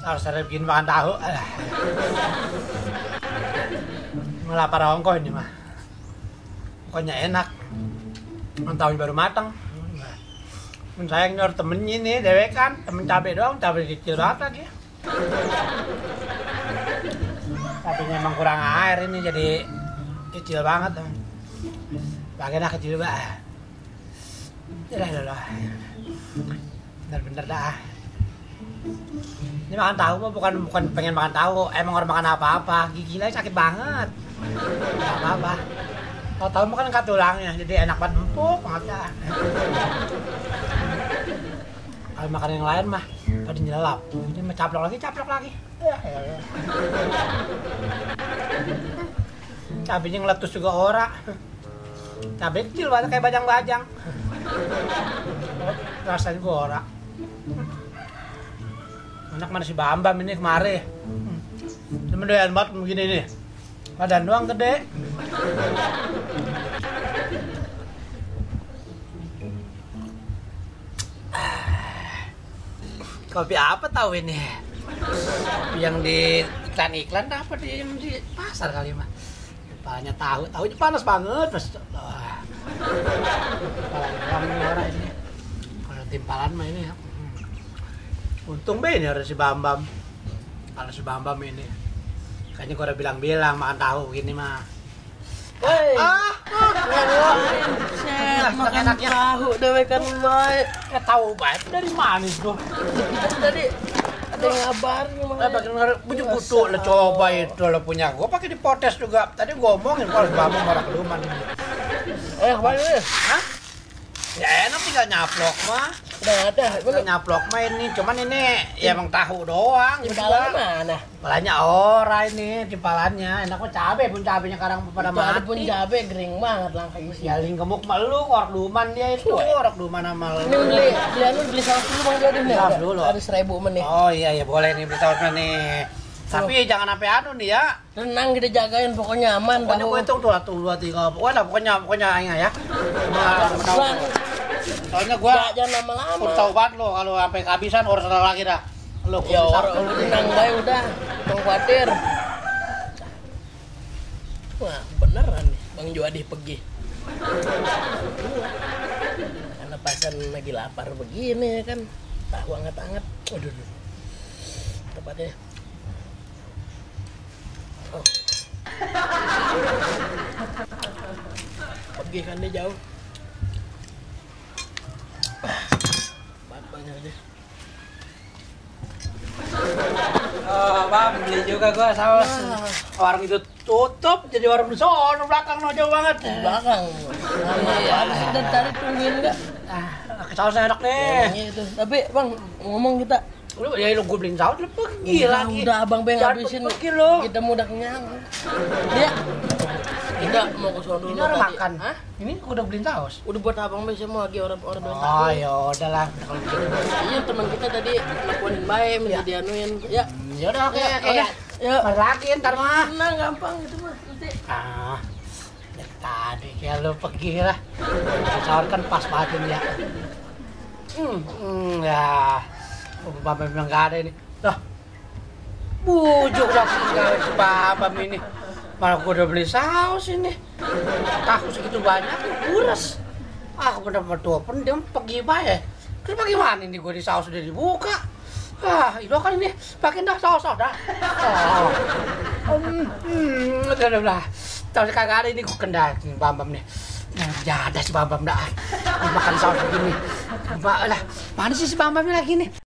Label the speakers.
Speaker 1: Harus ada bikin makan tahu. Melapar ongkoh ini mah. Pokoknya enak. Tahunya baru matang. Saya nyor temennya nih, dewek kan, temen cabai doang, cabai kecil banget lagi. Cabainya emang kurang air ini jadi kecil banget. Bagian kecil banget. Udah. Bener-bener dah. Ini makan tahu mah bukan pengen makan tahu, emang orang makan apa-apa, giginya sakit banget. Gak apa-apa. Kalau tahu mah kan angkat tulangnya, jadi enak banget, empuk banget dah. Kalau makan yang lain mah pada nyelap, ini mah caplok lagi. Cabenya ngeletus juga ora. Cabai kecil banget kayak bajang-bajang. Rasanya gua ora. Enak mana si Bambam ini kemari. Cuma doyan banget begini nih. Badan doang gede. Kopi apa tahu ini? Kopi yang di iklan apa di pasar kali mah. Kepalanya tahunya panas banget mas. Kepalanya orang ini. Kalau timpalan mah ini. Untung be ini ada si Bambam. Kalau si Bambam ini, kayaknya gua udah bilang makan tahu gini mah.
Speaker 2: Woi. Makan tahu dewek kan baik.
Speaker 1: Tahu baik dari mana itu?
Speaker 2: Tadi ada yang ngabarin
Speaker 1: bujuk butuh lo coba itu lo punya gua pakai dipotes juga. Tadi gua omongin kalau si Bambam orang keluman.
Speaker 2: Kembali.
Speaker 1: Hah? Ya enak tinggal nyaplok mah.
Speaker 2: Udah ada.
Speaker 1: Tinggal nyaplok mah ini, cuman ini ya emang tahu doang.
Speaker 2: Timpalan mana?
Speaker 1: Timpalannya ora ini, timpalannya. Enak mah cabe pun cabenya kadang pada mati.
Speaker 2: Ada pun cabe gering banget langka isi.
Speaker 1: Ya ling gemuk mah lu, orang duman dia itu, orang duman sama lu.
Speaker 2: Ini beli saus dulu Bang Jadi nih.
Speaker 1: Saus dulu.
Speaker 2: Ada 1.000 menit.
Speaker 1: Oh iya boleh nih beli sausnya nih. Tapi jangan sampai anu nih ya.
Speaker 2: Tenang kita jagain pokoknya aman.
Speaker 1: Pokoknya gue hitung tuh 1, 2, 3. Pokoknya ya. Soalnya gue
Speaker 2: jangan lama-lama.
Speaker 1: Tahu banget lo kalau sampai kehabisan orang salah lagi dah. Lo
Speaker 2: ya orang tenang baik udah. Jangan khawatir. Wah beneran nih Bang Juadi pergi. Karena pasan lagi lapar begini kan. Tahu hangat-hangat. Waduh. Tepatnya. Oh. Pergi kan dia jauh. Banyak aja.
Speaker 1: Oh, Bang, beli juga gua saus. Warung itu tutup, jadi warung di sono belakang no jauh banget.
Speaker 2: Belakang. Iya, dari tadi tungguin enggak?
Speaker 1: Sausnya enak nih.
Speaker 2: Itu. Tapi Bang, ngomong kita
Speaker 1: lu ya lu gue beliin saus lu pergi lagi.
Speaker 2: Udah Abang Beng habisin. Kita mau udah kenyang. Iya. Tidak mau ke sono dulu.
Speaker 1: Ini orang makan. Hah? Ini udah beliin saus.
Speaker 2: Udah buat Abang Beng semua lagi orang doang.
Speaker 1: Oh, ya udahlah kalau gitu.
Speaker 2: Iya, teman kita tadi lakuin baik menjadi dianuin. Ya.
Speaker 1: Ya udah oke.
Speaker 2: Ya.
Speaker 1: Lagi ntar mah.
Speaker 2: Nah, gampang itu mah nanti.
Speaker 1: Dari tadi kayak lu pergi lah. Saus kan pas banget ya. Ya. Bapak bilang gak ada ini. Lah. Bujuk dah si Bapak ini. Malah gue udah beli saus ini. Tahu segitu banyak buras. Aku bener-bener tuh pendem pergi bayar. Terus bagaimana ini gue di saus udah dibuka. Itu kan ini pakai dah saus dah. Udah. Tahu kagak ada ini gue kendakin Bambam nih. Nah, ada si Bambam dah. Makan saus begini. Lah, mana sih si Bambamnya lagi nih?